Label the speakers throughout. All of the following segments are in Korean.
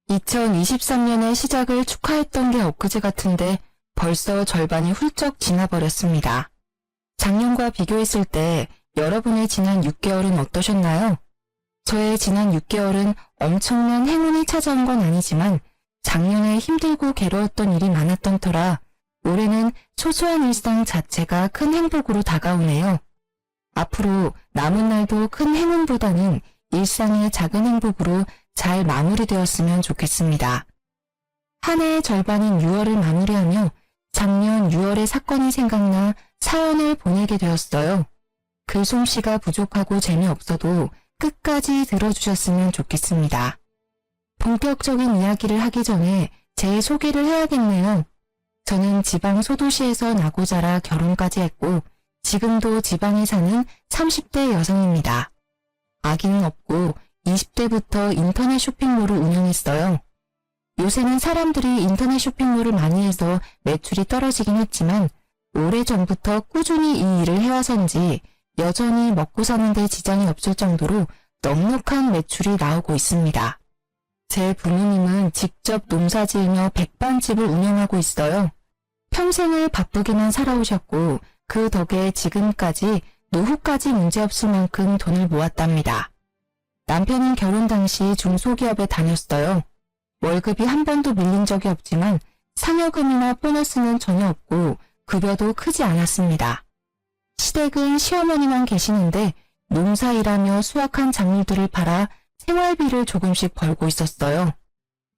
Speaker 1: 2023년의 시작을 축하했던 게 엊그제 같은데 벌써 절반이 훌쩍 지나버렸습니다. 작년과 비교했을 때 여러분의 지난 6개월은 어떠셨나요? 저의 지난 6개월은 엄청난 행운이 찾아온 건 아니지만 작년에 힘들고 괴로웠던 일이 많았던 터라 올해는 소소한 일상 자체가 큰 행복으로 다가오네요. 앞으로 남은 날도 큰 행운보다는 일상의 작은 행복으로 잘 마무리되었으면 좋겠습니다. 한 해의 절반인 6월을 마무리하며 작년 6월의 사건이 생각나 사연을 보내게 되었어요. 글 솜씨가 부족하고 재미없어도 끝까지 들어주셨으면 좋겠습니다. 본격적인 이야기를 하기 전에 제 소개를 해야겠네요. 저는 지방 소도시에서 나고 자라 결혼까지 했고 지금도 지방에 사는 30대 여성입니다. 아기는 없고 20대부터 인터넷 쇼핑몰을 운영했어요. 요새는 사람들이 인터넷 쇼핑몰을 많이 해서 매출이 떨어지긴 했지만 오래전부터 꾸준히 이 일을 해와서인지 여전히 먹고 사는데 지장이 없을 정도로 넉넉한 매출이 나오고 있습니다. 제 부모님은 직접 농사지으며 백반집을 운영하고 있어요. 평생을 바쁘게만 살아오셨고 그 덕에 지금까지 노후까지 문제없을 만큼 돈을 모았답니다. 남편은 결혼 당시 중소기업에 다녔어요. 월급이 한 번도 밀린 적이 없지만 상여금이나 보너스는 전혀 없고 급여도 크지 않았습니다. 시댁은 시어머니만 계시는데 농사일하며 수확한 작물들을 팔아 생활비를 조금씩 벌고 있었어요.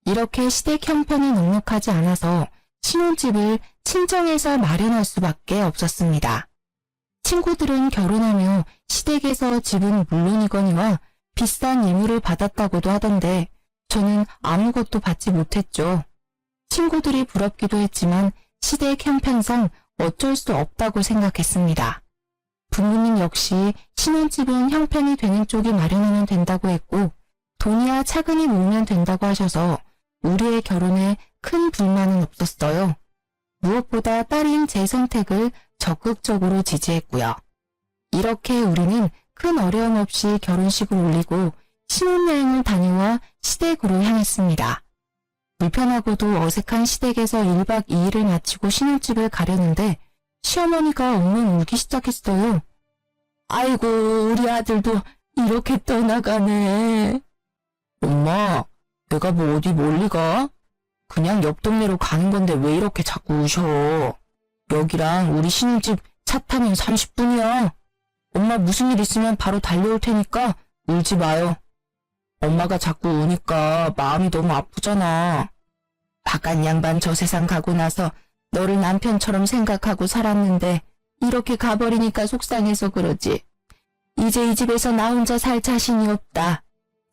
Speaker 1: 이렇게 시댁 형편이 넉넉하지 않아서 신혼집을 친정에서 마련할 수밖에 없었습니다. 친구들은 결혼하며 시댁에서 집은 물론이거니와 비싼 예물을 받았다고도 하던데 저는 아무것도 받지 못했죠. 친구들이 부럽기도 했지만 시댁 형편상 어쩔 수 없다고 생각했습니다. 부모님 역시 신혼집은 형편이 되는 쪽이 마련하면 된다고 했고 돈이야 차근히 모으면 된다고 하셔서 우리의 결혼에 큰 불만은 없었어요. 무엇보다 딸인 제 선택을 적극적으로 지지했고요. 이렇게 우리는 큰 어려움 없이 결혼식을 올리고 신혼여행을 다녀와 시댁으로 향했습니다. 불편하고도 어색한 시댁에서 1박 2일을 마치고 신혼집을 가려는데 시어머니가 엉엉 울기 시작했어요. 아이고 우리 아들도 이렇게 떠나가네. 엄마, 내가 뭐 어디 멀리 가? 그냥 옆 동네로 가는 건데 왜 이렇게 자꾸 우셔? 여기랑 우리 신혼집 차 타면 30분이야. 엄마 무슨 일 있으면 바로 달려올 테니까 울지 마요. 엄마가 자꾸 우니까 마음이 너무 아프잖아. 바깥 양반 저 세상 가고 나서 너를 남편처럼 생각하고 살았는데 이렇게 가버리니까 속상해서 그러지. 이제 이 집에서 나 혼자 살 자신이 없다.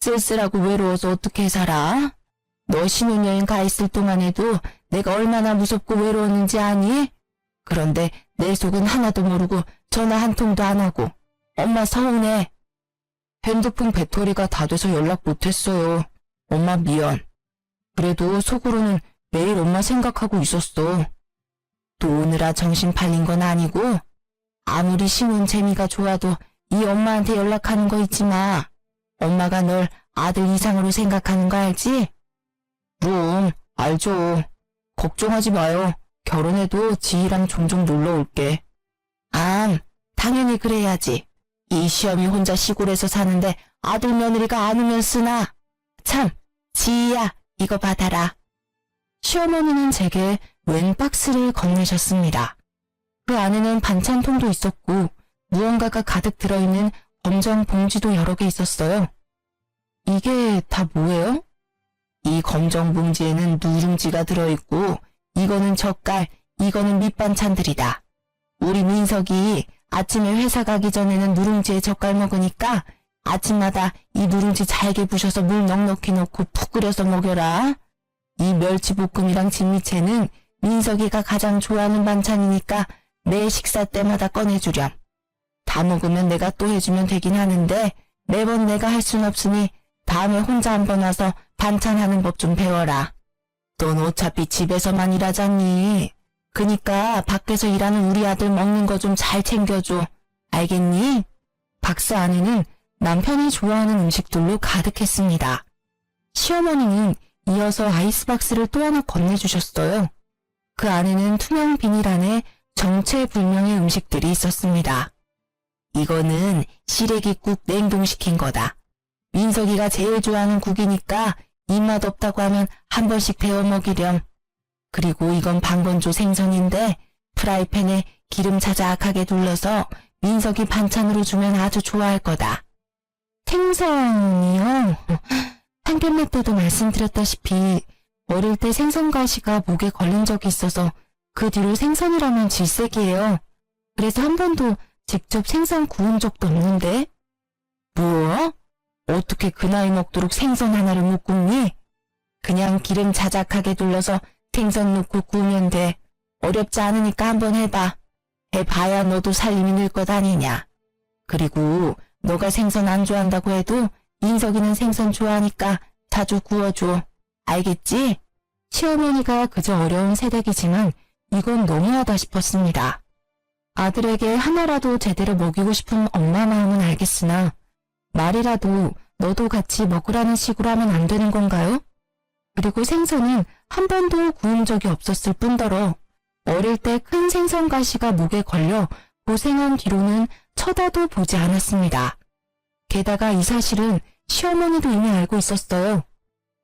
Speaker 1: 쓸쓸하고 외로워서 어떻게 살아? 너 신혼여행 가 있을 동안에도 내가 얼마나 무섭고 외로웠는지 아니? 그런데 내 속은 하나도 모르고 전화 한 통도 안 하고 엄마 서운해. 핸드폰 배터리가 다 돼서 연락 못했어요. 엄마 미안. 그래도 속으로는 매일 엄마 생각하고 있었어. 또 오느라 정신 팔린 건 아니고 아무리 신혼 재미가 좋아도 이 엄마한테 연락하는 거 잊지 마. 엄마가 널 아들 이상으로 생각하는 거 알지? 그럼 알죠. 걱정하지 마요. 결혼해도 지희랑 종종 놀러 올게. 당연히 그래야지. 이 시어미 혼자 시골에서 사는데 아들 며느리가 안 오면 쓰나? 참, 지희야, 이거 받아라. 시어머니는 제게 웬 박스를 건네셨습니다. 그 안에는 반찬통도 있었고 무언가가 가득 들어있는 검정 봉지도 여러 개 있었어요. 이게 다 뭐예요? 이 검정 봉지에는 누룽지가 들어있고 이거는 젓갈, 이거는 밑반찬들이다. 우리 민석이 아침에 회사 가기 전에는 누룽지에 젓갈 먹으니까 아침마다 이 누룽지 잘게 부셔서 물 넉넉히 넣고 푹 끓여서 먹여라. 이 멸치볶음이랑 진미채는 민석이가 가장 좋아하는 반찬이니까 내 식사 때마다 꺼내주렴. 다 먹으면 내가 또 해주면 되긴 하는데 매번 내가 할 순 없으니 다음에 혼자 한번 와서 반찬하는 법 좀 배워라. 넌 어차피 집에서만 일하잖니. 그니까 밖에서 일하는 우리 아들 먹는 거 좀 잘 챙겨줘. 알겠니? 박스 안에는 남편이 좋아하는 음식들로 가득했습니다. 시어머니는 이어서 아이스박스를 또 하나 건네주셨어요. 그 안에는 투명 비닐 안에 정체불명의 음식들이 있었습니다. 이거는 시래기국 냉동시킨 거다. 민석이가 제일 좋아하는 국이니까 입맛 없다고 하면 한 번씩 데워 먹이렴. 그리고 이건 방건조 생선인데 프라이팬에 기름 자작하게 둘러서 민석이 반찬으로 주면 아주 좋아할 거다. 생선이요? 상견례 때도 말씀드렸다시피 어릴 때 생선가시가 목에 걸린 적이 있어서 그 뒤로 생선이라면 질색이에요. 그래서 한 번도 직접 생선 구운 적도 없는데. 뭐? 어떻게 그 나이 먹도록 생선 하나를 못 굽니? 그냥 기름 자작하게 둘러서 생선 넣고 구우면 돼. 어렵지 않으니까 한번 해봐. 해봐야 너도 살림이 늘 것 아니냐. 그리고 너가 생선 안 좋아한다고 해도 민석이는 생선 좋아하니까 자주 구워줘. 알겠지? 시어머니가 그저 어려운 세대이지만 이건 너무하다 싶었습니다. 아들에게 하나라도 제대로 먹이고 싶은 엄마 마음은 알겠으나 말이라도 너도 같이 먹으라는 식으로 하면 안 되는 건가요? 그리고 생선은 한 번도 구운 적이 없었을 뿐더러 어릴 때 큰 생선 가시가 목에 걸려 고생한 뒤로는 쳐다도 보지 않았습니다. 게다가 이 사실은 시어머니도 이미 알고 있었어요.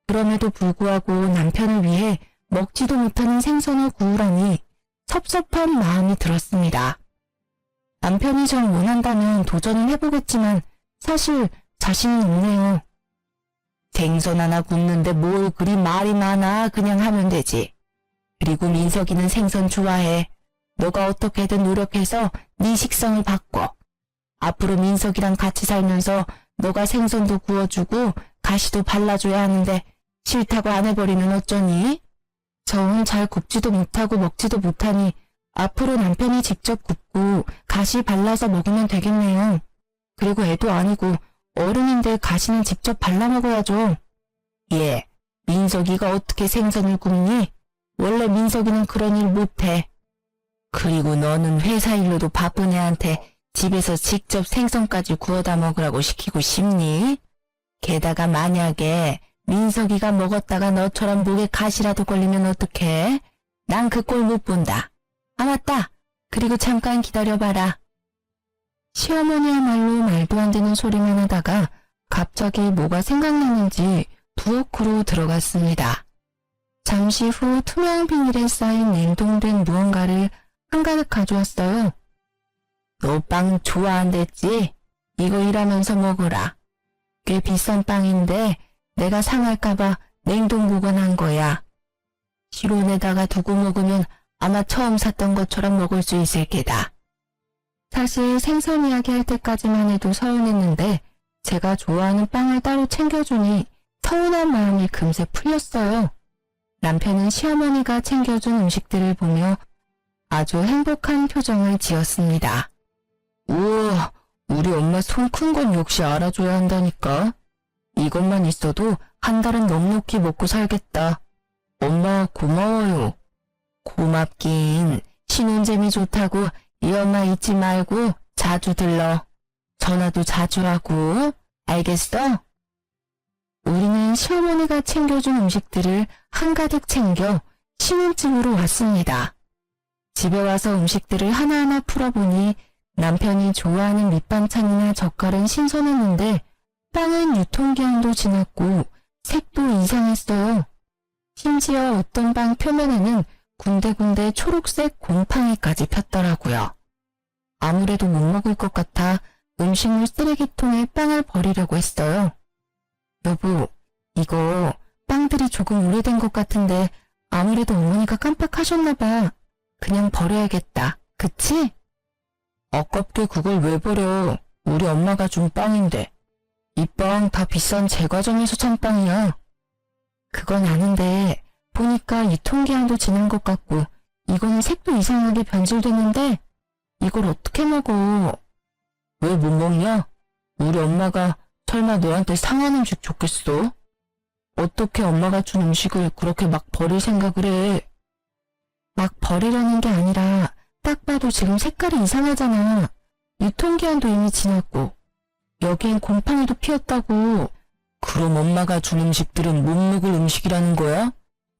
Speaker 1: 그럼에도 불구하고 남편을 위해 먹지도 못하는 생선을 구우라니 섭섭한 마음이 들었습니다. 남편이 정 원한다면 도전은 해보겠지만 사실 자신은 없네요. 생선 하나 굽는데 뭘 그리 말이 많아. 그냥 하면 되지. 그리고 민석이는 생선 좋아해. 너가 어떻게든 노력해서 네 식성을 바꿔. 앞으로 민석이랑 같이 살면서 너가 생선도 구워주고 가시도 발라줘야 하는데 싫다고 안 해버리면 어쩌니? 저는 잘 굽지도 못하고 먹지도 못하니 앞으로 남편이 직접 굽고 가시 발라서 먹으면 되겠네요. 그리고 애도 아니고 어른인데 가시는 직접 발라 먹어야죠. 예, 민석이가 어떻게 생선을 굽니? 원래 민석이는 그런 일 못해. 그리고 너는 회사 일로도 바쁜 애한테 집에서 직접 생선까지 구워다 먹으라고 시키고 싶니? 게다가 만약에 민석이가 먹었다가 너처럼 목에 가시라도 걸리면 어떡해? 난 그 꼴 못 본다. 아 맞다. 그리고 잠깐 기다려봐라. 시어머니야말로 말도 안 되는 소리만 하다가 갑자기 뭐가 생각나는지 부엌으로 들어갔습니다. 잠시 후 투명 비닐에 쌓인 냉동된 무언가를 한가득 가져왔어요. 너 빵 좋아한댔지? 이거 일하면서 먹어라. 꽤 비싼 빵인데 내가 상할까봐 냉동 보관한 거야. 실온에다가 두고 먹으면 아마 처음 샀던 것처럼 먹을 수 있을 게다. 사실 생선 이야기 할 때까지만 해도 서운했는데 제가 좋아하는 빵을 따로 챙겨주니 서운한 마음이 금세 풀렸어요. 남편은 시어머니가 챙겨준 음식들을 보며 아주 행복한 표정을 지었습니다. 우와, 우리 엄마 손 큰 건 역시 알아줘야 한다니까. 이것만 있어도 한 달은 넉넉히 먹고 살겠다. 엄마 고마워요. 고맙긴. 신혼재미 좋다고 이 엄마 잊지 말고 자주 들러. 전화도 자주 하고. 알겠어? 우리는 시어머니가 챙겨준 음식들을 한가득 챙겨 신혼집으로 왔습니다. 집에 와서 음식들을 하나하나 풀어보니 남편이 좋아하는 밑반찬이나 젓갈은 신선했는데 빵은 유통기한도 지났고 색도 이상했어요. 심지어 어떤 빵 표면에는 군데군데 초록색 곰팡이까지 폈더라고요. 아무래도 못 먹을 것 같아 음식물 쓰레기통에 빵을 버리려고 했어요. 여보, 이거 빵들이 조금 오래된 것 같은데 아무래도 어머니가 깜빡하셨나 봐. 그냥 버려야겠다. 그치? 아깝게 그걸 왜 버려? 우리 엄마가 준 빵인데. 이 빵 다 비싼 제과점에서 산 빵이야. 그건 아는데 보니까 유통기한도 지난 것 같고 이거는 색도 이상하게 변질됐는데 이걸 어떻게 먹어? 왜 못 먹냐? 우리 엄마가 설마 너한테 상한 음식 줬겠어? 어떻게 엄마가 준 음식을 그렇게 막 버릴 생각을 해? 막 버리려는 게 아니라 딱 봐도 지금 색깔이 이상하잖아. 유통기한도 이미 지났고 여기엔 곰팡이도 피었다고. 그럼 엄마가 준 음식들은 못 먹을 음식이라는 거야?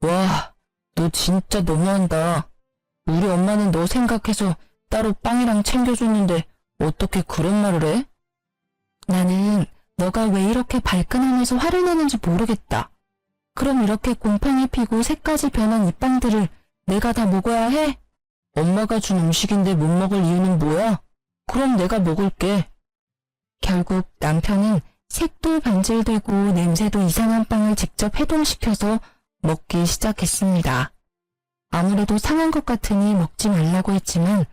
Speaker 1: 와, 너 진짜 너무한다. 우리 엄마는 너 생각해서 따로 빵이랑 챙겨줬는데 어떻게 그런 말을 해? 나는 너가 왜 이렇게 발끈하면서 화를 내는지 모르겠다. 그럼 이렇게 곰팡이 피고 색까지 변한 이 빵들을 내가 다 먹어야 해? 엄마가 준 음식인데 못 먹을 이유는 뭐야? 그럼 내가 먹을게. 결국 남편은 색도 변질되고 냄새도 이상한 빵을 직접 해동시켜서 먹기 시작했습니다. 아무래도 상한 것 같으니 먹지 말라고 했지만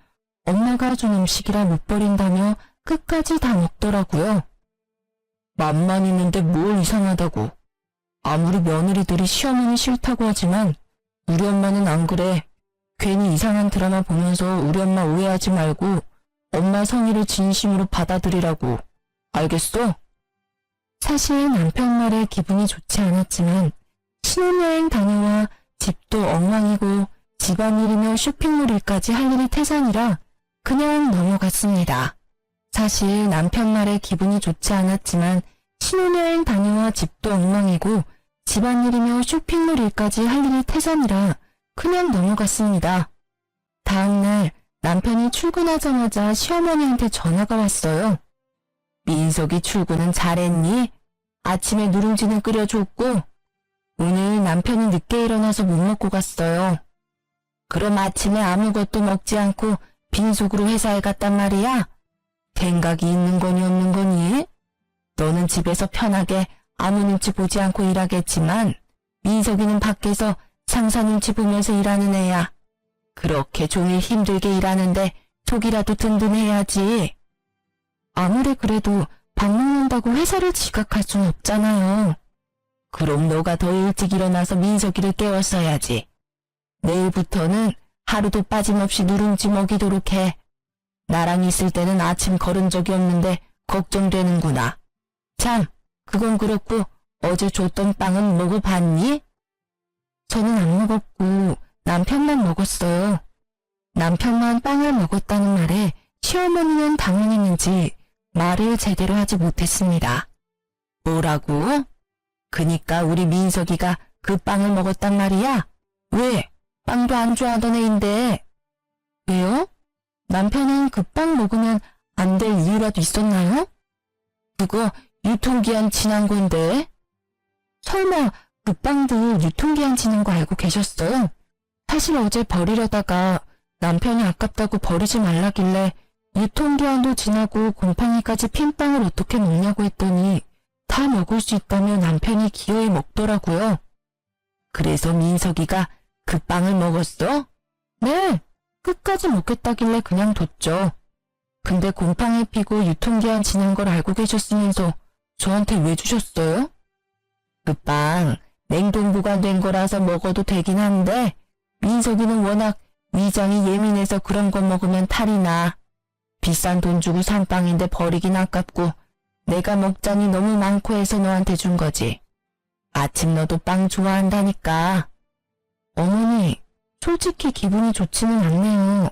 Speaker 1: 엄마가 준 음식이라 못 버린다며 끝까지 다 먹더라고요. 맛만 있는데 뭘 이상하다고. 아무리 며느리들이 시어머니 싫다고 하지만 우리 엄마는 안 그래. 괜히 이상한 드라마 보면서 우리 엄마 오해하지 말고 엄마 성의를 진심으로 받아들이라고. 알겠어? 사실 남편 말에 기분이 좋지 않았지만 신혼여행 다녀와 집도 엉망이고 집안일이며 쇼핑몰 일까지 할 일이 태산이라 그냥 넘어갔습니다. 사실 남편 말에 기분이 좋지 않았지만 신혼여행 다녀와 집도 엉망이고 집안일이며 쇼핑몰 일까지 할 일이 태산이라 그냥 넘어갔습니다. 다음날 남편이 출근하자마자 시어머니한테 전화가 왔어요. 민석이 출근은 잘했니? 아침에 누룽지는 끓여줬고 오늘 남편이 늦게 일어나서 못 먹고 갔어요. 그럼 아침에 아무것도 먹지 않고 빈속으로 회사에 갔단 말이야? 생각이 있는 거니 없는 거니? 너는 집에서 편하게 아무 눈치 보지 않고 일하겠지만 민석이는 밖에서 상사 눈치 보면서 일하는 애야. 그렇게 종일 힘들게 일하는데 속이라도 든든해야지. 아무리 그래도 밥 먹는다고 회사를 지각할 순 없잖아요. 그럼 너가 더 일찍 일어나서 민석이를 깨웠어야지. 내일부터는 하루도 빠짐없이 누룽지 먹이도록 해. 나랑 있을 때는 아침 걸은 적이 없는데 걱정되는구나. 참, 그건 그렇고 어제 줬던 빵은 먹어봤니? 저는 안 먹었고 남편만 먹었어요. 남편만 빵을 먹었다는 말에 시어머니는 당황했는지 말을 제대로 하지 못했습니다. 뭐라고? 그니까 우리 민석이가 그 빵을 먹었단 말이야? 왜? 빵도 안 좋아하던 애인데. 왜요? 남편은 그 빵 먹으면 안 될 이유라도 있었나요? 그거 유통기한 지난 건데. 설마 그 빵들 유통기한 지난 거 알고 계셨어요? 사실 어제 버리려다가 남편이 아깝다고 버리지 말라길래 유통기한도 지나고 곰팡이까지 핀 빵을 어떻게 먹냐고 했더니 다 먹을 수 있다며 남편이 기어이 먹더라고요. 그래서 민석이가 그 빵을 먹었어? 네, 끝까지 먹겠다길래 그냥 뒀죠. 근데 곰팡이 피고 유통기한 지난 걸 알고 계셨으면서 저한테 왜 주셨어요? 그 빵 냉동 보관된 거라서 먹어도 되긴 한데 민석이는 워낙 위장이 예민해서 그런 거 먹으면 탈이 나. 비싼 돈 주고 산 빵인데 버리긴 아깝고 내가 먹자니 너무 많고 해서 너한테 준 거지. 아침 너도 빵 좋아한다니까. 어머니, 솔직히 기분이 좋지는 않네요.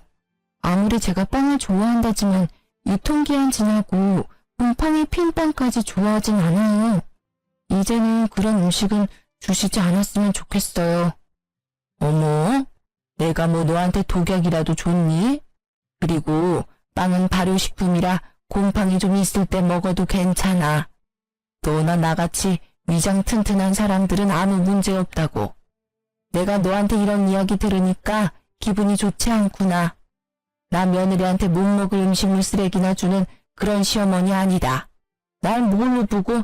Speaker 1: 아무리 제가 빵을 좋아한다지만 유통기한 지나고 곰팡이 핀 빵까지 좋아하진 않아요. 이제는 그런 음식은 주시지 않았으면 좋겠어요. 어머, 내가 뭐 너한테 독약이라도 줬니? 그리고 빵은 발효식품이라 곰팡이 좀 있을 때 먹어도 괜찮아. 너나 나같이 위장 튼튼한 사람들은 아무 문제 없다고. 내가 너한테 이런 이야기 들으니까 기분이 좋지 않구나. 나 며느리한테 못 먹을 음식물 쓰레기나 주는 그런 시어머니 아니다. 날 뭘로 보고?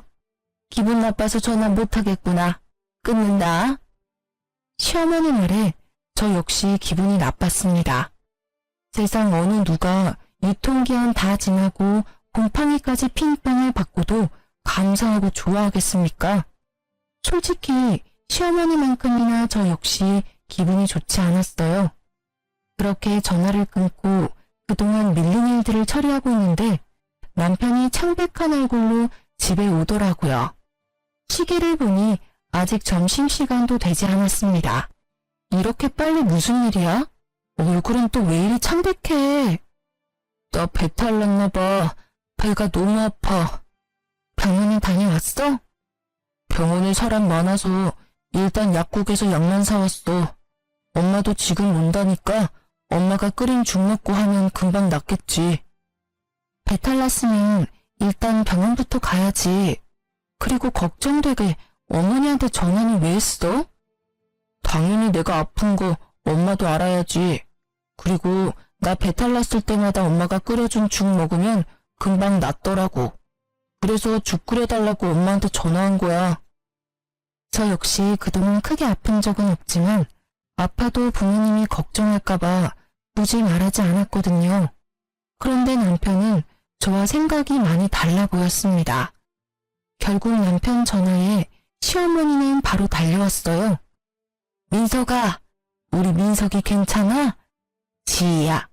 Speaker 1: 기분 나빠서 전화 못하겠구나. 끊는다. 시어머니 말에 저 역시 기분이 나빴습니다. 세상 어느 누가 유통기한 다 지나고 곰팡이까지 핀 빵을 받고도 감사하고 좋아하겠습니까? 솔직히 시어머니만큼이나 저 역시 기분이 좋지 않았어요. 그렇게 전화를 끊고 그동안 밀린 일들을 처리하고 있는데 남편이 창백한 얼굴로 집에 오더라고요. 시계를 보니 아직 점심시간도 되지 않았습니다. 이렇게 빨리 무슨 일이야? 얼굴은 또 왜 이리 창백해? 나 배탈 났나 봐. 배가 너무 아파. 병원에 다녀왔어? 병원에 사람 많아서 일단 약국에서 약만 사왔어. 엄마도 지금 온다니까 엄마가 끓인 죽 먹고 하면 금방 낫겠지. 배탈 났으면 일단 병원부터 가야지. 그리고 걱정되게 어머니한테 전화는 왜 했어? 당연히 내가 아픈 거 엄마도 알아야지. 그리고 나 배탈 났을 때마다 엄마가 끓여준 죽 먹으면 금방 낫더라고. 그래서 죽 끓여달라고 엄마한테 전화한 거야. 저 역시 그동안 크게 아픈 적은 없지만 아파도 부모님이 걱정할까봐 굳이 말하지 않았거든요. 그런데 남편은 저와 생각이 많이 달라 보였습니다. 결국 남편 전화에 시어머니는 바로 달려왔어요. 민석아, 우리 민석이 괜찮아? 지희야,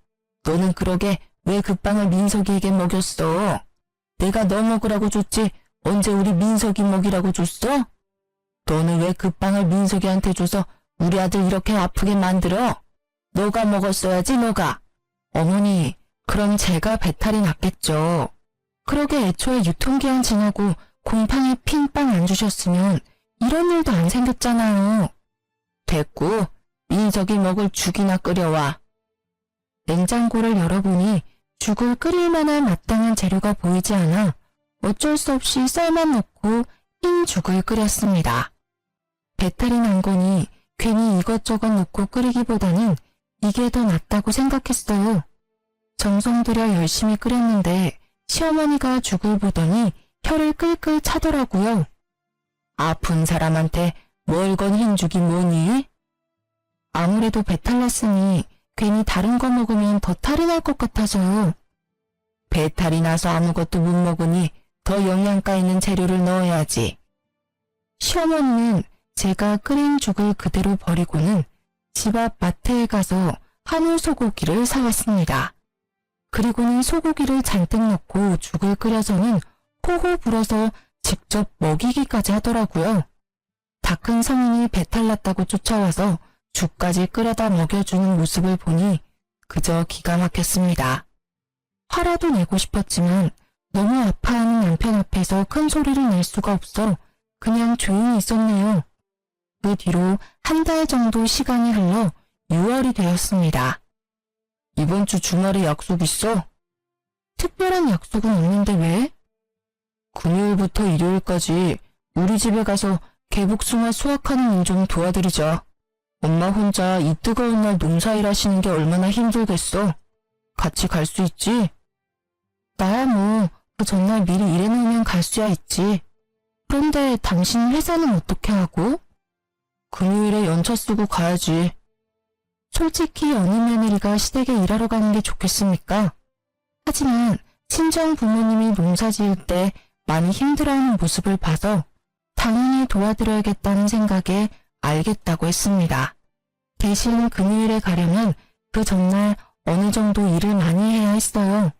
Speaker 1: 너는 그러게 왜 그 빵을 민석이에게 먹였어? 내가 너 먹으라고 줬지 언제 우리 민석이 먹이라고 줬어? 너는 왜 그 빵을 민석이한테 줘서 우리 아들 이렇게 아프게 만들어? 너가 먹었어야지 너가. 어머니, 그럼 제가 배탈이 났겠죠. 그러게 애초에 유통기한 지나고 곰팡이 핀 빵 안 주셨으면 이런 일도 안 생겼잖아요. 됐고, 민석이 먹을 죽이나 끓여와. 냉장고를 열어보니 죽을 끓일 만한 마땅한 재료가 보이지 않아 어쩔 수 없이 쌀만 넣고 흰 죽을 끓였습니다. 배탈이 난 거니 괜히 이것저것 넣고 끓이기보다는 이게 더 낫다고 생각했어요. 정성 들여 열심히 끓였는데 시어머니가 죽을 보더니 혀를 끌끌 차더라고요. 아픈 사람한테 뭘 건 흰죽이 뭐니? 아무래도 배탈 났으니 괜히 다른 거 먹으면 더 탈이 날 것 같아서요. 배탈이 나서 아무것도 못 먹으니 더 영양가 있는 재료를 넣어야지. 시어머니는 제가 끓인 죽을 그대로 버리고는 집 앞 마트에 가서 한우 소고기를 사왔습니다. 그리고는 소고기를 잔뜩 넣고 죽을 끓여서는 호호 불어서 직접 먹이기까지 하더라고요. 다 큰 성인이 배탈 났다고 쫓아와서 죽까지 끓여다 먹여주는 모습을 보니 그저 기가 막혔습니다. 화라도 내고 싶었지만 너무 아파하는 남편 앞에서 큰 소리를 낼 수가 없어 그냥 조용히 있었네요. 그 뒤로 한 달 정도 시간이 흘러 6월이 되었습니다. 이번 주 주말에 약속 있어? 특별한 약속은 없는데 왜? 금요일부터 일요일까지 우리 집에 가서 개복숭아 수확하는 일 좀 도와드리자. 엄마 혼자 이 뜨거운 날 농사일 하시는 게 얼마나 힘들겠어. 같이 갈 수 있지? 나야 뭐 그 전날 미리 일해놓으면 갈 수야 있지. 그런데 당신 회사는 어떻게 하고? 금요일에 연차 쓰고 가야지. 솔직히 어느 며느리가 시댁에 일하러 가는 게 좋겠습니까? 하지만 친정 부모님이 농사 지을 때 많이 힘들어하는 모습을 봐서 당연히 도와드려야겠다는 생각에 알겠다고 했습니다. 대신 금요일에 가려면 그 전날 어느 정도 일을 많이 해야 했어요.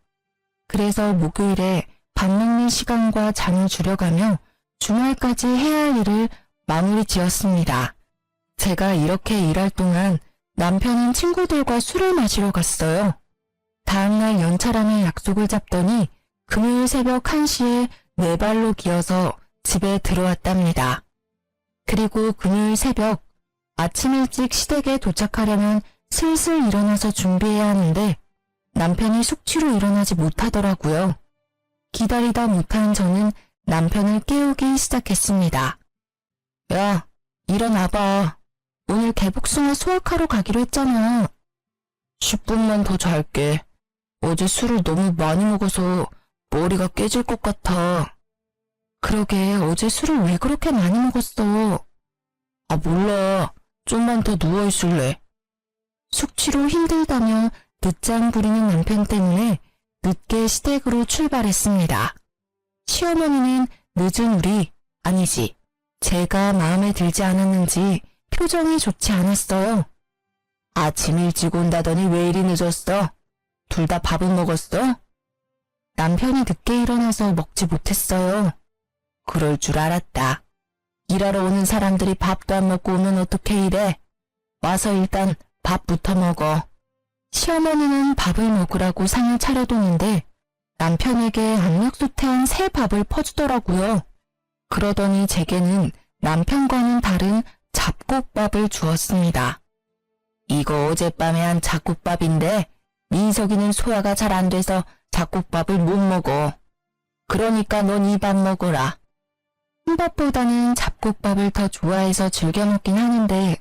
Speaker 1: 그래서 목요일에 밥 먹는 시간과 잠을 줄여가며 주말까지 해야 할 일을 마무리 지었습니다. 제가 이렇게 일할 동안 남편은 친구들과 술을 마시러 갔어요. 다음날 연차라며 약속을 잡더니 금요일 새벽 1시에 네 발로 기어서 집에 들어왔답니다. 그리고 금요일 새벽 아침 일찍 시댁에 도착하려면 슬슬 일어나서 준비해야 하는데 남편이 숙취로 일어나지 못하더라고요. 기다리다 못한 저는 남편을 깨우기 시작했습니다. 야, 일어나봐. 오늘 개복숭아 수확하러 가기로 했잖아. 10분만 더 잘게. 어제 술을 너무 많이 먹어서 머리가 깨질 것 같아. 그러게 어제 술을 왜 그렇게 많이 먹었어? 아, 몰라. 좀만 더 누워있을래. 숙취로 힘들다며 늦잠 부리는 남편 때문에 늦게 시댁으로 출발했습니다. 시어머니는 늦은 우리, 아니지, 제가 마음에 들지 않았는지 표정이 좋지 않았어요. 아침 일찍 온다더니 왜 이리 늦었어? 둘 다 밥은 먹었어? 남편이 늦게 일어나서 먹지 못했어요. 그럴 줄 알았다. 일하러 오는 사람들이 밥도 안 먹고 오면 어떻게 이래? 와서 일단 밥부터 먹어. 시어머니는 밥을 먹으라고 상을 차려두는데 남편에게 압력솥에 한 새 밥을 퍼주더라고요. 그러더니 제게는 남편과는 다른 잡곡밥을 주었습니다. 이거 어젯밤에 한 잡곡밥인데 민석이는 소화가 잘 안 돼서 잡곡밥을 못 먹어. 그러니까 넌 이 밥 먹어라. 흰밥보다는 잡곡밥을 더 좋아해서 즐겨 먹긴 하는데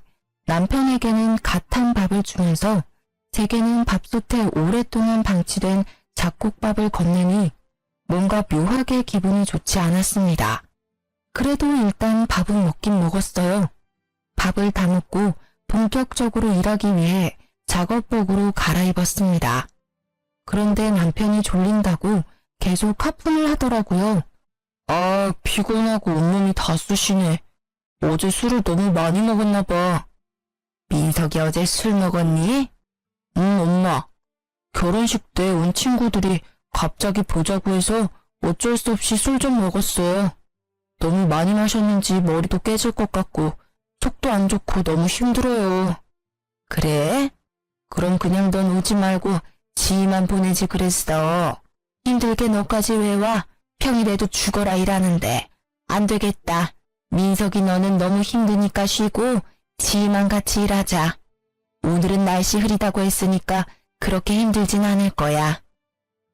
Speaker 1: 남편에게는 갓한 밥을 주면서 제게는 밥솥에 오랫동안 방치된 잡곡밥을 건네니 뭔가 묘하게 기분이 좋지 않았습니다. 그래도 일단 밥은 먹긴 먹었어요. 밥을 다 먹고 본격적으로 일하기 위해 작업복으로 갈아입었습니다. 그런데 남편이 졸린다고 계속 하품을 하더라고요. 아, 피곤하고 온몸이 다 쑤시네. 어제 술을 너무 많이 먹었나 봐. 민석이 어제 술 먹었니? 응, 엄마. 결혼식 때 온 친구들이 갑자기 보자고 해서 어쩔 수 없이 술 좀 먹었어요. 너무 많이 마셨는지 머리도 깨질 것 같고 속도 안 좋고 너무 힘들어요. 그래? 그럼 그냥 넌 오지 말고 지희만 보내지 그랬어. 힘들게 너까지 왜 와? 평일에도 죽어라 일하는데. 안 되겠다. 민석이 너는 너무 힘드니까 쉬고 지희만 같이 일하자. 오늘은 날씨 흐리다고 했으니까 그렇게 힘들진 않을 거야.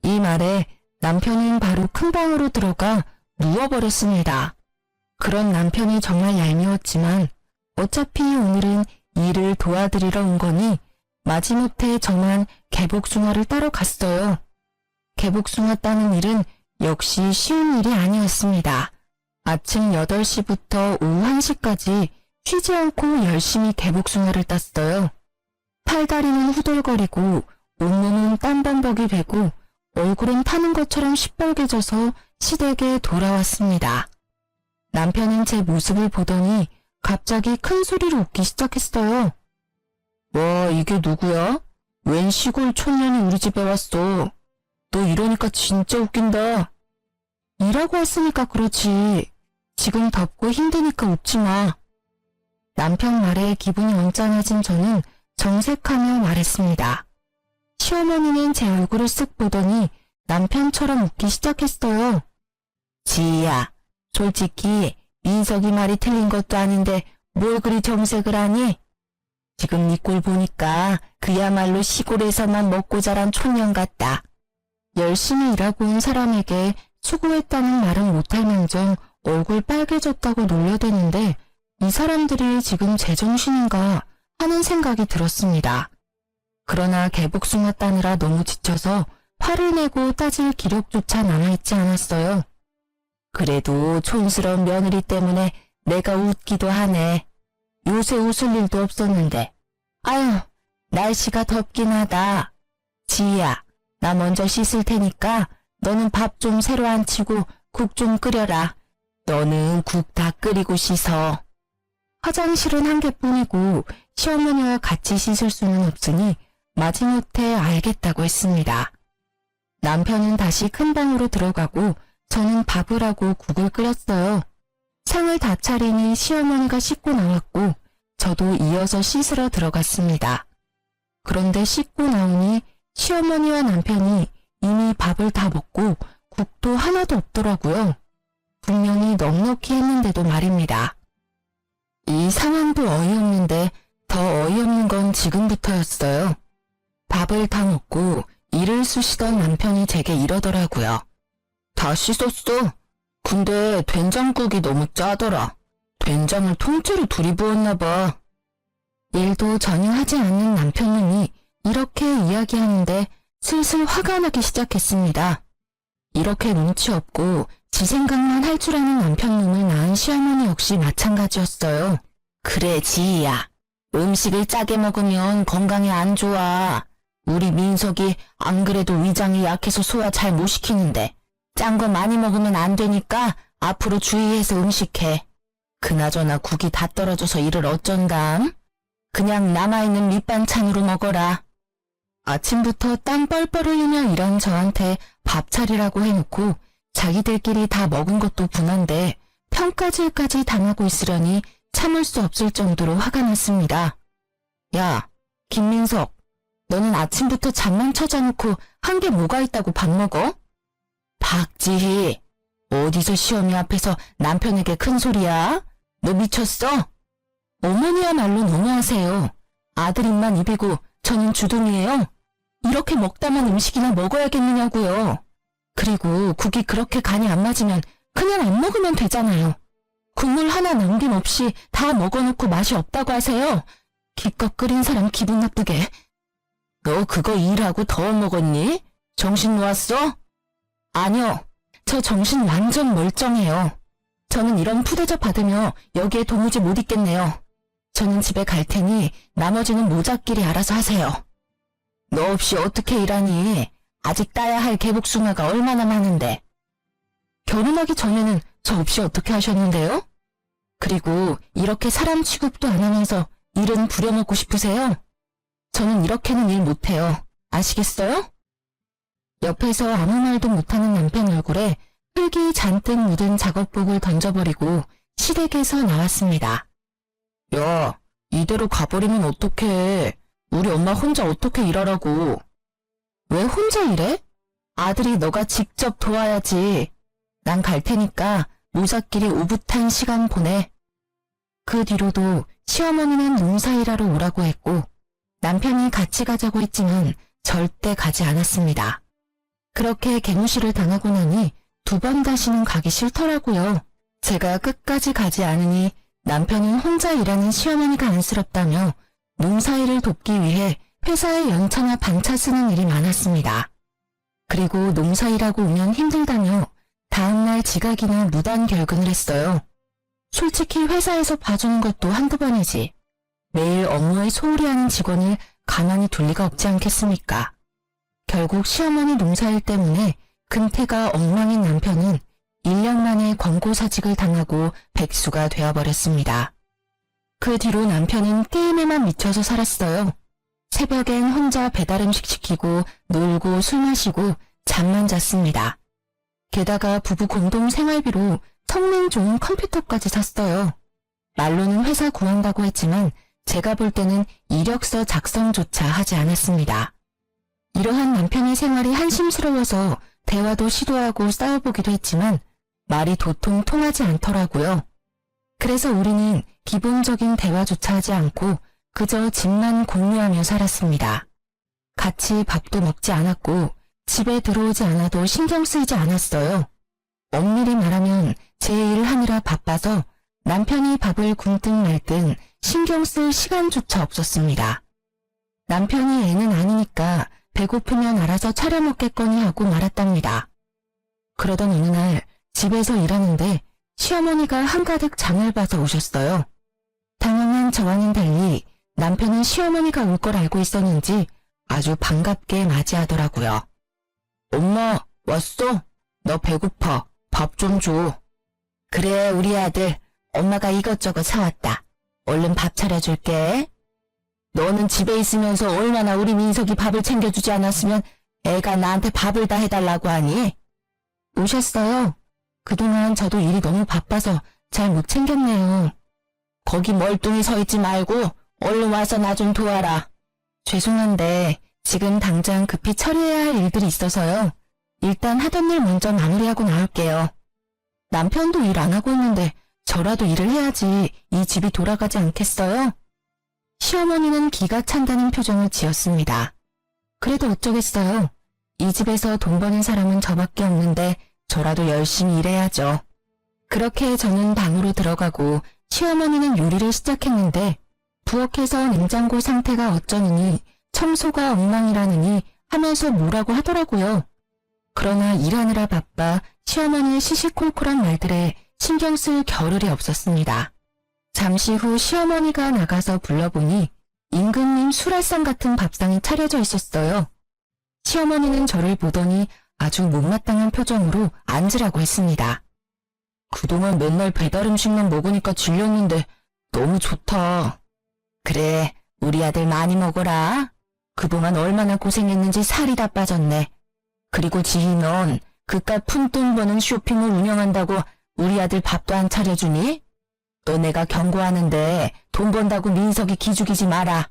Speaker 1: 이 말에 남편은 바로 큰 방으로 들어가 누워버렸습니다. 그런 남편이 정말 얄미웠지만 어차피 오늘은 일을 도와드리러 온 거니 마지못해 저만 개복숭아를 따러 갔어요. 개복숭아 따는 일은 역시 쉬운 일이 아니었습니다. 아침 8시부터 오후 1시까지 쉬지 않고 열심히 개복숭아를 땄어요. 팔다리는 후덜거리고 온몸은 땀범벅이 되고 얼굴은 타는 것처럼 시뻘개져서 시댁에 돌아왔습니다. 남편은 제 모습을 보더니 갑자기 큰 소리로 웃기 시작했어요. 와, 이게 누구야? 웬 시골 촌년이 우리 집에 왔어. 너 이러니까 진짜 웃긴다. 일하고 왔으니까 그렇지. 지금 덥고 힘드니까 웃지 마. 남편 말에 기분이 언짢아진 저는 정색하며 말했습니다. 시어머니는 제 얼굴을 쓱 보더니 남편처럼 웃기 시작했어요. 지희야, 솔직히 민석이 말이 틀린 것도 아닌데 뭘 그리 정색을 하니? 지금 네 꼴 보니까 그야말로 시골에서만 먹고 자란 촌년 같다. 열심히 일하고 온 사람에게 수고했다는 말은 못할 망정 얼굴 빨개졌다고 놀려대는데 이 사람들이 지금 제정신인가 하는 생각이 들었습니다. 그러나 개복숭아 따느라 너무 지쳐서 화를 내고 따질 기력조차 남아있지 않았어요. 그래도 촌스러운 며느리 때문에 내가 웃기도 하네. 요새 웃을 일도 없었는데. 아유, 날씨가 덥긴 하다. 지희야, 나 먼저 씻을 테니까 너는 밥 좀 새로 안 치고 국 좀 끓여라. 너는 국 다 끓이고 씻어. 화장실은 한 개뿐이고 시어머니와 같이 씻을 수는 없으니 마지못해 알겠다고 했습니다. 남편은 다시 큰 방으로 들어가고 저는 밥을 하고 국을 끓였어요. 상을 다 차리니 시어머니가 씻고 나왔고 저도 이어서 씻으러 들어갔습니다. 그런데 씻고 나오니 시어머니와 남편이 이미 밥을 다 먹고 국도 하나도 없더라고요. 분명히 넉넉히 했는데도 말입니다. 이 상황도 어이없는데 더 어이없는 건 지금부터였어요. 밥을 다 먹고 이를 쑤시던 남편이 제게 이러더라고요. 다 씻었어. 근데 된장국이 너무 짜더라. 된장을 통째로 둘이 부었나 봐. 일도 전혀 하지 않는 남편님이 이렇게 이야기하는데 슬슬 화가 나기 시작했습니다. 이렇게 눈치 없고 지 생각만 할 줄 아는 남편님을 낳은 시어머니 역시 마찬가지였어요. 그래, 지희야. 음식을 짜게 먹으면 건강에 안 좋아. 우리 민석이 안 그래도 위장이 약해서 소화 잘 못 시키는데 짠 거 많이 먹으면 안 되니까 앞으로 주의해서 음식해. 그나저나 국이 다 떨어져서 이를 어쩐담? 그냥 남아있는 밑반찬으로 먹어라. 아침부터 땀 뻘뻘 흘리며 일한 저한테 밥 차리라고 해놓고 자기들끼리 다 먹은 것도 분한데 평가질까지 당하고 있으려니 참을 수 없을 정도로 화가 났습니다. 야, 김민석, 너는 아침부터 잠만 찾아놓고 한 게 뭐가 있다고 밥 먹어? 박지희, 어디서 시어미 앞에서 남편에게 큰 소리야? 너 미쳤어? 어머니야말로 너무하세요. 아들 입만 입이고 저는 주둥이에요. 이렇게 먹다만 음식이나 먹어야겠느냐고요. 그리고 국이 그렇게 간이 안 맞으면 그냥 안 먹으면 되잖아요. 국물 하나 남김없이 다 먹어놓고 맛이 없다고 하세요. 기껏 끓인 사람 기분 나쁘게. 너 그거 일하고 더 먹었니? 정신 놓았어? 아니요. 저 정신 완전 멀쩡해요. 저는 이런 푸대접 받으며 여기에 도무지 못 있겠네요. 저는 집에 갈 테니 나머지는 모자끼리 알아서 하세요. 너 없이 어떻게 일하니? 아직 따야 할 개복숭아가 얼마나 많은데. 결혼하기 전에는 저 없이 어떻게 하셨는데요? 그리고 이렇게 사람 취급도 안 하면서 일은 부려먹고 싶으세요? 저는 이렇게는 일 못해요. 아시겠어요? 옆에서 아무 말도 못하는 남편 얼굴에 흙이 잔뜩 묻은 작업복을 던져버리고 시댁에서 나왔습니다. 야, 이대로 가버리면 어떡해. 우리 엄마 혼자 어떻게 일하라고. 왜 혼자 일해? 아들이 너가 직접 도와야지. 난 갈 테니까 모자끼리 오붓한 시간 보내. 그 뒤로도 시어머니는 농사일하러 오라고 했고 남편이 같이 가자고 했지만 절대 가지 않았습니다. 그렇게 개무시를 당하고 나니 2번 다시는 가기 싫더라고요. 제가 끝까지 가지 않으니 남편은 혼자 일하는 시어머니가 안쓰럽다며 농사일을 돕기 위해 회사에 연차나 반차 쓰는 일이 많았습니다. 그리고 농사일하고 오면 힘들다며 다음날 지각이나 무단 결근을 했어요. 솔직히 회사에서 봐주는 것도 한두 번이지. 매일 업무에 소홀히 하는 직원을 가만히 둘 리가 없지 않겠습니까? 결국 시어머니 농사일 때문에 근태가 엉망인 남편은 1년 만에 권고사직을 당하고 백수가 되어버렸습니다. 그 뒤로 남편은 게임에만 미쳐서 살았어요. 새벽엔 혼자 배달음식 시키고 놀고 술 마시고 잠만 잤습니다. 게다가 부부 공동 생활비로 성능 좋은 컴퓨터까지 샀어요. 말로는 회사 구한다고 했지만 제가 볼 때는 이력서 작성조차 하지 않았습니다. 이러한 남편의 생활이 한심스러워서 대화도 시도하고 싸워보기도 했지만 말이 도통 통하지 않더라고요. 그래서 우리는 기본적인 대화조차 하지 않고 그저 집만 공유하며 살았습니다. 같이 밥도 먹지 않았고 집에 들어오지 않아도 신경 쓰이지 않았어요. 엄밀히 말하면 제 일을 하느라 바빠서 남편이 밥을 굶든 말든 신경 쓸 시간조차 없었습니다. 남편이 애는 아니니까 배고프면 알아서 차려 먹겠거니 하고 말았답니다. 그러던 어느 날 집에서 일하는데 시어머니가 한가득 장을 봐서 오셨어요. 당황한 저와는 달리 남편은 시어머니가 올 걸 알고 있었는지 아주 반갑게 맞이하더라고요. 엄마, 왔어? 너 배고파. 밥 좀 줘. 그래, 우리 아들. 엄마가 이것저것 사왔다. 얼른 밥 차려줄게. 너는 집에 있으면서 얼마나 우리 민석이 밥을 챙겨주지 않았으면 애가 나한테 밥을 다 해달라고 하니? 오셨어요. 그동안 저도 일이 너무 바빠서 잘 못 챙겼네요. 거기 멀뚱히 서 있지 말고 얼른 와서 나 좀 도와라. 죄송한데 지금 당장 급히 처리해야 할 일들이 있어서요. 일단 하던 일 먼저 마무리하고 나올게요. 남편도 일 안 하고 있는데 저라도 일을 해야지 이 집이 돌아가지 않겠어요? 시어머니는 기가 찬다는 표정을 지었습니다. 그래도 어쩌겠어요. 이 집에서 돈 버는 사람은 저밖에 없는데 저라도 열심히 일해야죠. 그렇게 저는 방으로 들어가고 시어머니는 요리를 시작했는데 부엌에서 냉장고 상태가 어쩌느니 청소가 엉망이라느니 하면서 뭐라고 하더라고요. 그러나 일하느라 바빠 시어머니의 시시콜콜한 말들에 신경 쓸 겨를이 없었습니다. 잠시 후 시어머니가 나가서 불러보니 임금님 수라상 같은 밥상이 차려져 있었어요. 시어머니는 저를 보더니 아주 못마땅한 표정으로 앉으라고 했습니다. 그동안 맨날 배달 음식만 먹으니까 질렸는데 너무 좋다. 그래, 우리 아들 많이 먹어라. 그동안 얼마나 고생했는지 살이 다 빠졌네. 그리고 지희 넌 그깟 푼돈 버는 쇼핑을 운영한다고 우리 아들 밥도 안 차려주니? 너 내가 경고하는데 돈 번다고 민석이 기죽이지 마라.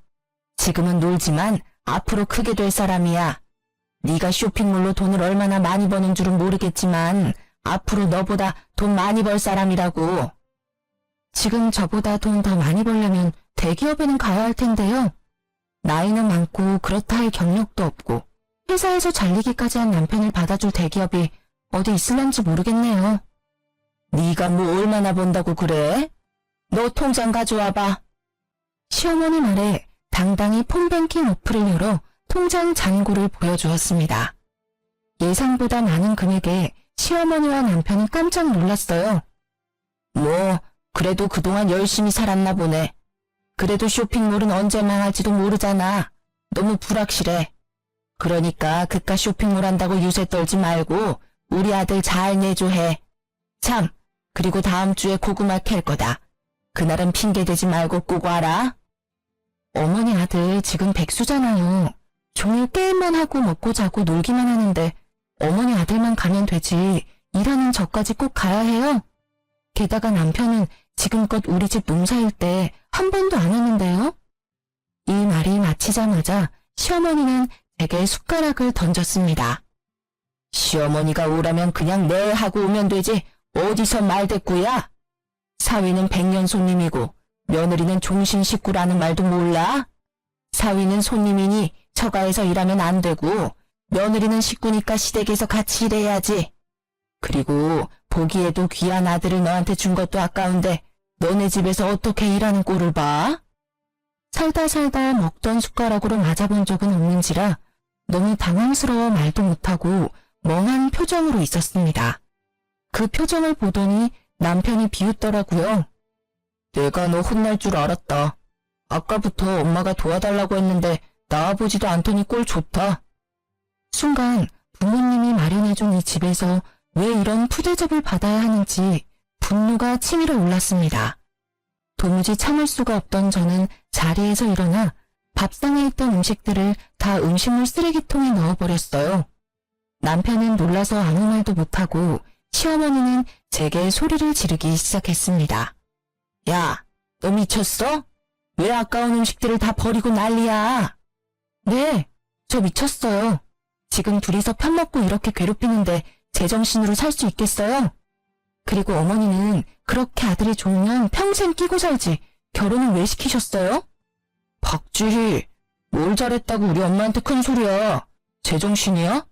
Speaker 1: 지금은 놀지만 앞으로 크게 될 사람이야. 네가 쇼핑몰로 돈을 얼마나 많이 버는 줄은 모르겠지만 앞으로 너보다 돈 많이 벌 사람이라고. 지금 저보다 돈 더 많이 벌려면 대기업에는 가야 할 텐데요. 나이는 많고 그렇다 할 경력도 없고 회사에서 잘리기까지 한 남편을 받아줄 대기업이 어디 있을런지 모르겠네요. 네가 뭐 얼마나 번다고 그래? 너 통장 가져와봐. 시어머니 말에 당당히 폰뱅킹 어플을 열어 통장 잔고를 보여주었습니다. 예상보다 많은 금액에 시어머니와 남편이 깜짝 놀랐어요. 뭐 그래도 그동안 열심히 살았나 보네. 그래도 쇼핑몰은 언제 망할지도 모르잖아. 너무 불확실해. 그러니까 그깟 쇼핑몰 한다고 유세 떨지 말고 우리 아들 잘 내조해. 참, 그리고 다음 주에 고구마 캘 거다. 그날은 핑계대지 말고 꼭 와라. 어머니 아들 지금 백수잖아요. 종일 게임만 하고 먹고 자고 놀기만 하는데 어머니 아들만 가면 되지 일하는 저까지 꼭 가야 해요? 게다가 남편은 지금껏 우리 집 농사일 때 한 번도 안 했는데요. 이 말이 마치자마자 시어머니는 제게 숟가락을 던졌습니다. 시어머니가 오라면 그냥 네 하고 오면 되지 어디서 말대꾸야? 사위는 백년 손님이고 며느리는 종신 식구라는 말도 몰라? 사위는 손님이니 처가에서 일하면 안 되고 며느리는 식구니까 시댁에서 같이 일해야지. 그리고 보기에도 귀한 아들을 너한테 준 것도 아까운데 너네 집에서 어떻게 일하는 꼴을 봐? 살다 먹던 숟가락으로 맞아본 적은 없는지라 너무 당황스러워 말도 못하고 멍한 표정으로 있었습니다. 그 표정을 보더니 남편이 비웃더라고요. 내가 너 혼날 줄 알았다. 아까부터 엄마가 도와달라고 했는데 나와보지도 않더니 꼴 좋다. 순간 부모님이 마련해준 이 집에서 왜 이런 푸대접을 받아야 하는지 분노가 치밀어 올랐습니다. 도무지 참을 수가 없던 저는 자리에서 일어나 밥상에 있던 음식들을 다 음식물 쓰레기통에 넣어버렸어요. 남편은 놀라서 아무 말도 못하고 시어머니는 제게 소리를 지르기 시작했습니다. 야, 너 미쳤어? 왜 아까운 음식들을 다 버리고 난리야? 네, 저 미쳤어요. 지금 둘이서 편먹고 이렇게 괴롭히는데 제정신으로 살 수 있겠어요? 그리고 어머니는 그렇게 아들이 좋으면 평생 끼고 살지 결혼을 왜 시키셨어요? 박주희, 뭘 잘했다고 우리 엄마한테 큰 소리야. 제정신이야?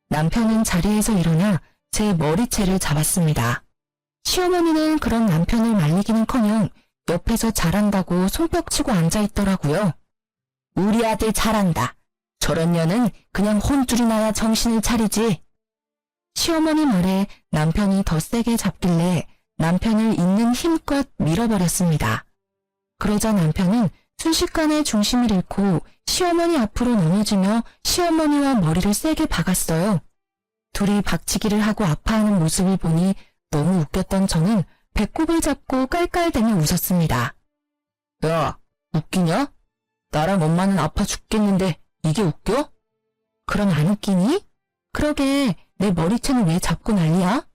Speaker 1: 남편은 자리에서 일어나 제 머리채를 잡았습니다. 시어머니는 그런 남편을 말리기는커녕 옆에서 잘한다고 손뼉치고 앉아있더라고요. 우리 아들 잘한다. 저런 년은 그냥 혼쭐이 나야 정신을 차리지. 시어머니 말에 남편이 더 세게 잡길래 남편을 있는 힘껏 밀어버렸습니다. 그러자 남편은 순식간에 중심을 잃고 시어머니 앞으로 넘어지며 시어머니와 머리를 세게 박았어요. 둘이 박치기를 하고 아파하는 모습을 보니 너무 웃겼던 저는 배꼽을 잡고 깔깔대며 웃었습니다. 야, 웃기냐? 나랑 엄마는 아파 죽겠는데 이게 웃겨? 그럼 안 웃기니? 그러게 내 머리채는 왜 잡고 난리야?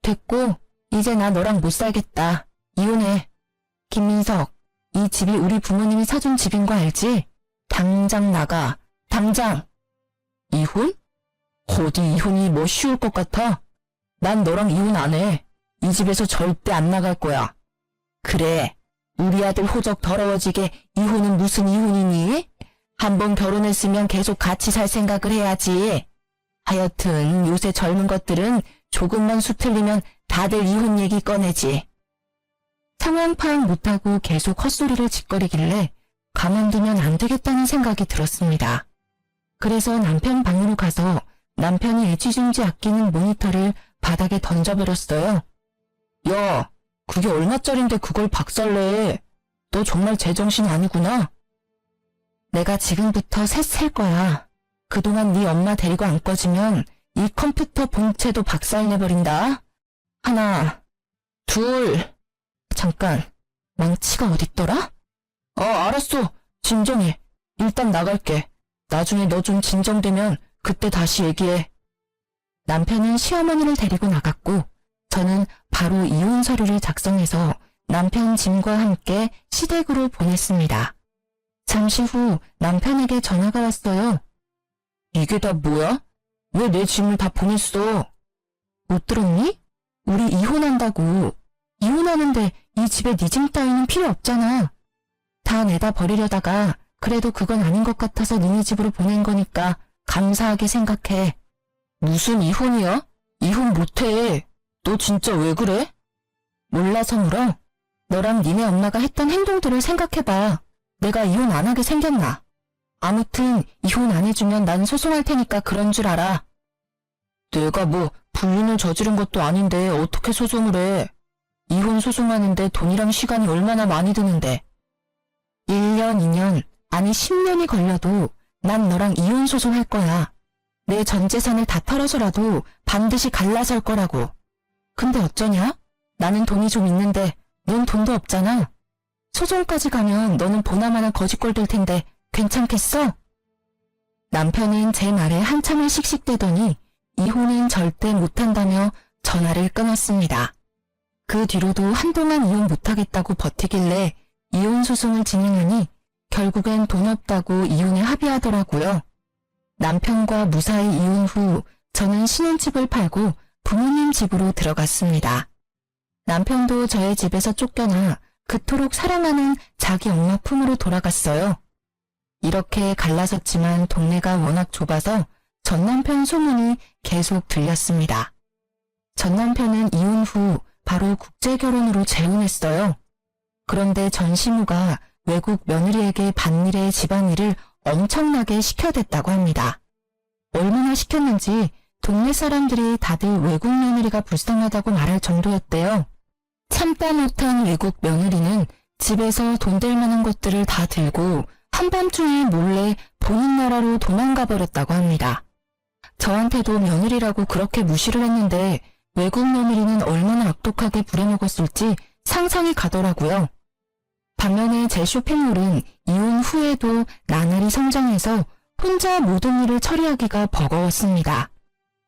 Speaker 1: 됐고 이제 나 너랑 못 살겠다. 이혼해. 김민석, 이 집이 우리 부모님이 사준 집인 거 알지? 당장 나가. 당장. 이혼? 어디 이혼이 뭐 쉬울 것 같아? 난 너랑 이혼 안 해. 이 집에서 절대 안 나갈 거야. 그래, 우리 아들 호적 더러워지게 이혼은 무슨 이혼이니? 한번 결혼했으면 계속 같이 살 생각을 해야지. 하여튼 요새 젊은 것들은 조금만 수틀리면 다들 이혼 얘기 꺼내지. 상황 파악 못하고 계속 헛소리를 짓거리길래 가만두면 안 되겠다는 생각이 들었습니다. 그래서 남편 방으로 가서 남편이 애지중지 아끼는 모니터를 바닥에 던져버렸어요. 야, 그게 얼마짜린데 그걸 박살내. 너 정말 제정신 아니구나. 내가 지금부터 셋 셀 거야. 그동안 네 엄마 데리고 안 꺼지면 이 컴퓨터 본체도 박살내버린다. 하나, 둘. 잠깐, 망치가 어딨더라? 알았어. 진정해. 일단 나갈게. 나중에 너 좀 진정되면 그때 다시 얘기해. 남편은 시어머니를 데리고 나갔고 저는 바로 이혼 서류를 작성해서 남편 짐과 함께 시댁으로 보냈습니다. 잠시 후 남편에게 전화가 왔어요. 이게 다 뭐야? 왜 내 짐을 다 보냈어? 못 들었니? 우리 이혼한다고. 이혼하는데 이 집에 네 짐 따위는 필요 없잖아. 다 내다 버리려다가 그래도 그건 아닌 것 같아서 니네 집으로 보낸 거니까 감사하게 생각해. 무슨 이혼이야? 이혼 못해. 너 진짜 왜 그래? 몰라서 물어? 너랑 니네 엄마가 했던 행동들을 생각해봐. 내가 이혼 안 하게 생겼나? 아무튼 이혼 안 해주면 난 소송할 테니까 그런 줄 알아. 내가 뭐 불륜을 저지른 것도 아닌데 어떻게 소송을 해? 이혼 소송하는데 돈이랑 시간이 얼마나 많이 드는데. 1년, 2년, 아니 10년이 걸려도 난 너랑 이혼 소송할 거야. 내 전 재산을 다 털어서라도 반드시 갈라설 거라고. 근데 어쩌냐? 나는 돈이 좀 있는데 넌 돈도 없잖아. 소송까지 가면 너는 보나마나 거지꼴 될 텐데 괜찮겠어? 남편은 제 말에 한참을 씩씩대더니 이혼은 절대 못한다며 전화를 끊었습니다. 그 뒤로도 한동안 이혼 못하겠다고 버티길래 이혼 소송을 진행하니 결국엔 돈 없다고 이혼에 합의하더라고요. 남편과 무사히 이혼 후 저는 신혼집을 팔고 부모님 집으로 들어갔습니다. 남편도 저의 집에서 쫓겨나 그토록 사랑하는 자기 엄마 품으로 돌아갔어요. 이렇게 갈라섰지만 동네가 워낙 좁아서 전 남편 소문이 계속 들렸습니다. 전 남편은 이혼 후 바로 국제결혼으로 재혼했어요. 그런데 전 시무가 외국 며느리에게 밭일에 집안일을 엄청나게 시켜댔다고 합니다. 얼마나 시켰는지 동네 사람들이 다들 외국 며느리가 불쌍하다고 말할 정도였대요. 참다 못한 외국 며느리는 집에서 돈 될 만한 것들을 다 들고 한밤중에 몰래 본인 나라로 도망가 버렸다고 합니다. 저한테도 며느리라고 그렇게 무시를 했는데 외국 며느리는 얼마나 악독하게 부려먹었을지 상상이 가더라고요. 반면에 제 쇼핑몰은 이혼 후에도 나날이 성장해서 혼자 모든 일을 처리하기가 버거웠습니다.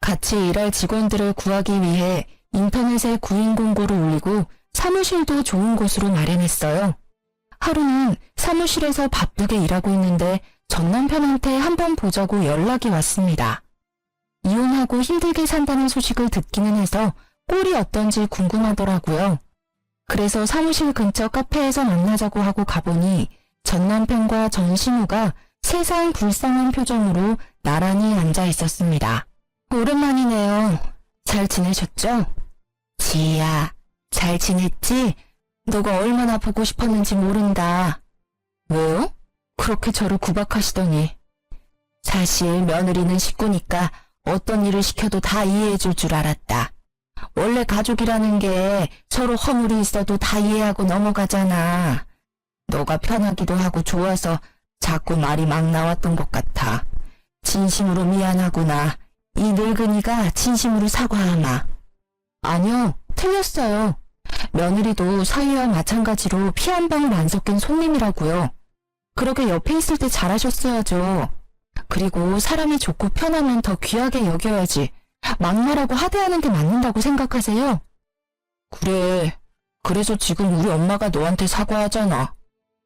Speaker 1: 같이 일할 직원들을 구하기 위해 인터넷에 구인 공고를 올리고 사무실도 좋은 곳으로 마련했어요. 하루는 사무실에서 바쁘게 일하고 있는데 전 남편한테 한번 보자고 연락이 왔습니다. 이혼하고 힘들게 산다는 소식을 듣기는 해서 꼴이 어떤지 궁금하더라고요. 그래서 사무실 근처 카페에서 만나자고 하고 가보니 전 남편과 전 시누가 세상 불쌍한 표정으로 나란히 앉아 있었습니다. 오랜만이네요. 잘 지내셨죠? 지희야, 잘 지냈지? 너가 얼마나 보고 싶었는지 모른다. 왜요? 그렇게 저를 구박하시더니. 사실 며느리는 식구니까 어떤 일을 시켜도 다 이해해줄 줄 알았다. 원래 가족이라는 게 서로 허물이 있어도 다 이해하고 넘어가잖아. 너가 편하기도 하고 좋아서 자꾸 말이 막 나왔던 것 같아. 진심으로 미안하구나. 이 늙은이가 진심으로 사과하마. 아니요, 틀렸어요. 며느리도 사위와 마찬가지로 피 한 방울 안 섞인 손님이라고요. 그러게 옆에 있을 때 잘하셨어야죠. 그리고 사람이 좋고 편하면 더 귀하게 여겨야지. 막말하고 하대하는 게 맞는다고 생각하세요? 그래. 그래서 지금 우리 엄마가 너한테 사과하잖아.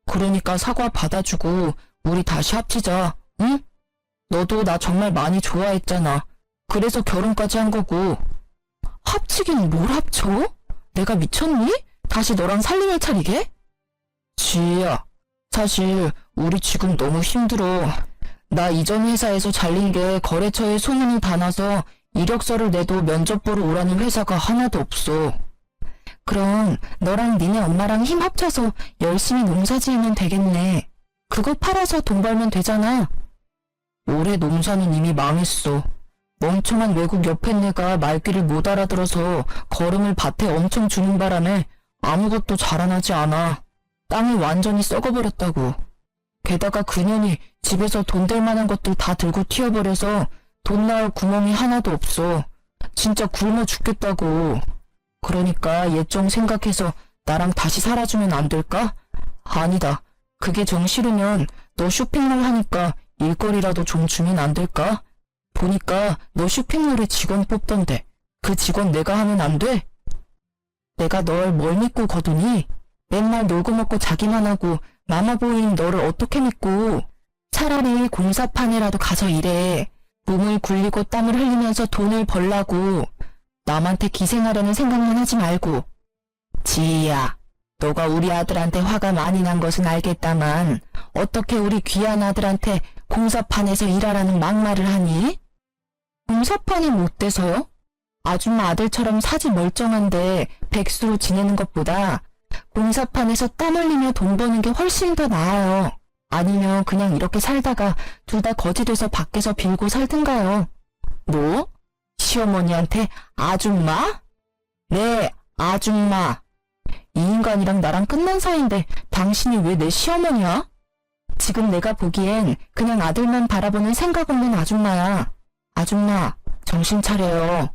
Speaker 1: 그러니까 사과 받아주고 우리 다시 합치자. 응? 너도 나 정말 많이 좋아했잖아. 그래서 결혼까지 한 거고. 합치긴 뭘 합쳐? 내가 미쳤니? 다시 너랑 살림을 차리게? 지희야, 사실 우리 지금 너무 힘들어. 나 이전 회사에서 잘린 게 거래처에 소문이 다 나서 이력서를 내도 면접 보러 오라는 회사가 하나도 없어. 그럼 너랑 니네 엄마랑 힘 합쳐서 열심히 농사 지으면 되겠네. 그거 팔아서 돈 벌면 되잖아. 올해 농사는 이미 망했어. 멍청한 외국 옆에내가 말귀를 못 알아들어서 거름을 밭에 엄청 주는 바람에 아무것도 자라나지 않아. 땅이 완전히 썩어버렸다고. 게다가 그년이 집에서 돈 될 만한 것들 다 들고 튀어버려서 돈 나올 구멍이 하나도 없어. 진짜 굶어 죽겠다고. 그러니까 예정 생각해서 나랑 다시 살아주면 안 될까? 아니다. 그게 정 싫으면 너 쇼핑몰 하니까 일거리라도 좀 주면 안 될까? 보니까 너 쇼핑몰에 직원 뽑던데 그 직원 내가 하면 안 돼? 내가 널 뭘 믿고 거두니? 맨날 놀고 먹고 자기만 하고 마마보이인 너를 어떻게 믿고. 차라리 공사판에라도 가서 일해. 몸을 굴리고 땀을 흘리면서 돈을 벌라고. 남한테 기생하려는 생각만 하지 말고. 지희야, 너가 우리 아들한테 화가 많이 난 것은 알겠다만 어떻게 우리 귀한 아들한테 공사판에서 일하라는 막말을 하니? 공사판이 못 돼서요? 아줌마 아들처럼 사지 멀쩡한데 백수로 지내는 것보다 공사판에서 땀 흘리며 돈 버는 게 훨씬 더 나아요. 아니면 그냥 이렇게 살다가 둘 다 거지 돼서 밖에서 빌고 살든가요. 뭐? 시어머니한테 아줌마? 네, 아줌마. 이 인간이랑 나랑 끝난 사이인데 당신이 왜 내 시어머니야? 지금 내가 보기엔 그냥 아들만 바라보는 생각 없는 아줌마야. 아줌마, 정신 차려요.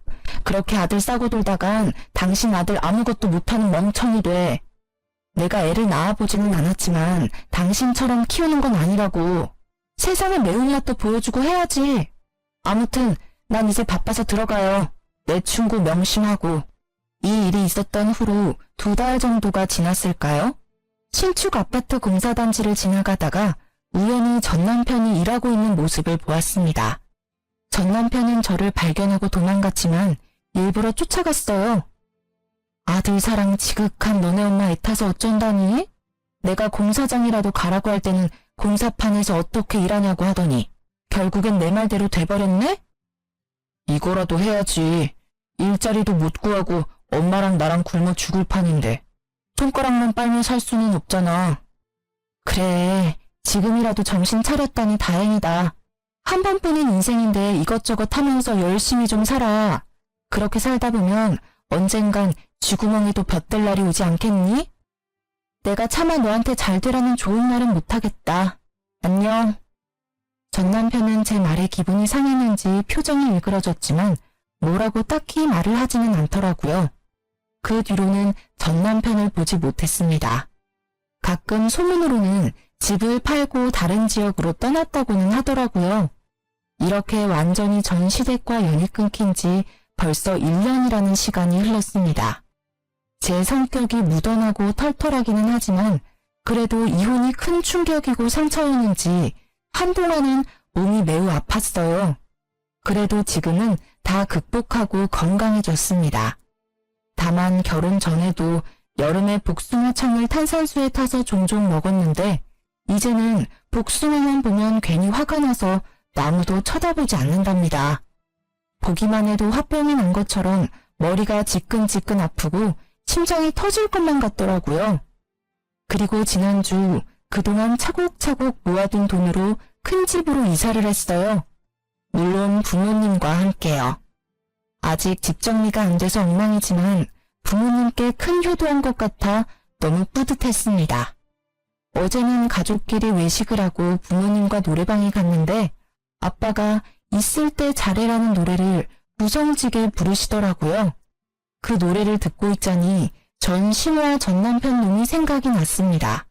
Speaker 1: 그렇게 아들 싸고 돌다간 당신 아들 아무것도 못하는 멍청이 돼. 내가 애를 낳아보지는 않았지만 당신처럼 키우는 건 아니라고. 세상에 매운맛도 보여주고 해야지. 아무튼 난 이제 바빠서 들어가요. 내 충고 명심하고. 이 일이 있었던 후로 2달 정도가 지났을까요? 신축 아파트 공사단지를 지나가다가 우연히 전 남편이 일하고 있는 모습을 보았습니다. 전 남편은 저를 발견하고 도망갔지만 일부러 쫓아갔어요. 아들 사랑 지극한 너네 엄마 애타서 어쩐다니? 내가 공사장이라도 가라고 할 때는 공사판에서 어떻게 일하냐고 하더니 결국엔 내 말대로 돼버렸네? 이거라도 해야지. 일자리도 못 구하고 엄마랑 나랑 굶어 죽을 판인데 손가락만 빨면 살 수는 없잖아. 그래, 지금이라도 정신 차렸다니 다행이다. 한 번뿐인 인생인데 이것저것 하면서 열심히 좀 살아. 그렇게 살다 보면 언젠간 쥐구멍에도 볕들 날이 오지 않겠니? 내가 차마 너한테 잘 되라는 좋은 말은 못하겠다. 안녕. 전 남편은 제 말에 기분이 상했는지 표정이 일그러졌지만 뭐라고 딱히 말을 하지는 않더라고요. 그 뒤로는 전 남편을 보지 못했습니다. 가끔 소문으로는 집을 팔고 다른 지역으로 떠났다고는 하더라고요. 이렇게 완전히 전 시댁과 연이 끊긴 지 벌써 1년이라는 시간이 흘렀습니다. 제 성격이 무던하고 털털하기는 하지만 그래도 이혼이 큰 충격이고 상처였는지 한동안은 몸이 매우 아팠어요. 그래도 지금은 다 극복하고 건강해졌습니다. 다만 결혼 전에도 여름에 복숭아청을 탄산수에 타서 종종 먹었는데 이제는 복숭아만 보면 괜히 화가 나서 아무도 쳐다보지 않는답니다. 보기만 해도 화병이 난 것처럼 머리가 지끈지끈 아프고 심장이 터질 것만 같더라고요. 그리고 지난주 그동안 차곡차곡 모아둔 돈으로 큰 집으로 이사를 했어요. 물론 부모님과 함께요. 아직 집 정리가 안 돼서 엉망이지만 부모님께 큰 효도한 것 같아 너무 뿌듯했습니다. 어제는 가족끼리 외식을 하고 부모님과 노래방에 갔는데 아빠가 있을 때 잘해라는 노래를 구성지게 부르시더라고요. 그 노래를 듣고 있자니 전 시모와 전 남편 놈이 생각이 났습니다.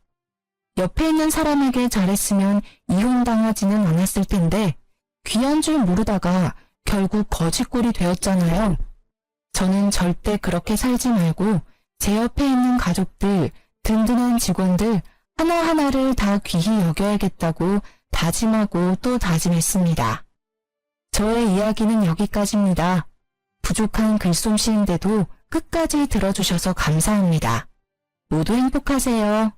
Speaker 1: 옆에 있는 사람에게 잘했으면 이혼당하지는 않았을 텐데 귀한 줄 모르다가 결국 거지꼴이 되었잖아요. 저는 절대 그렇게 살지 말고 제 옆에 있는 가족들, 든든한 직원들 하나하나를 다 귀히 여겨야겠다고 다짐하고 또 다짐했습니다. 저의 이야기는 여기까지입니다. 부족한 글솜씨인데도 끝까지 들어주셔서 감사합니다. 모두 행복하세요.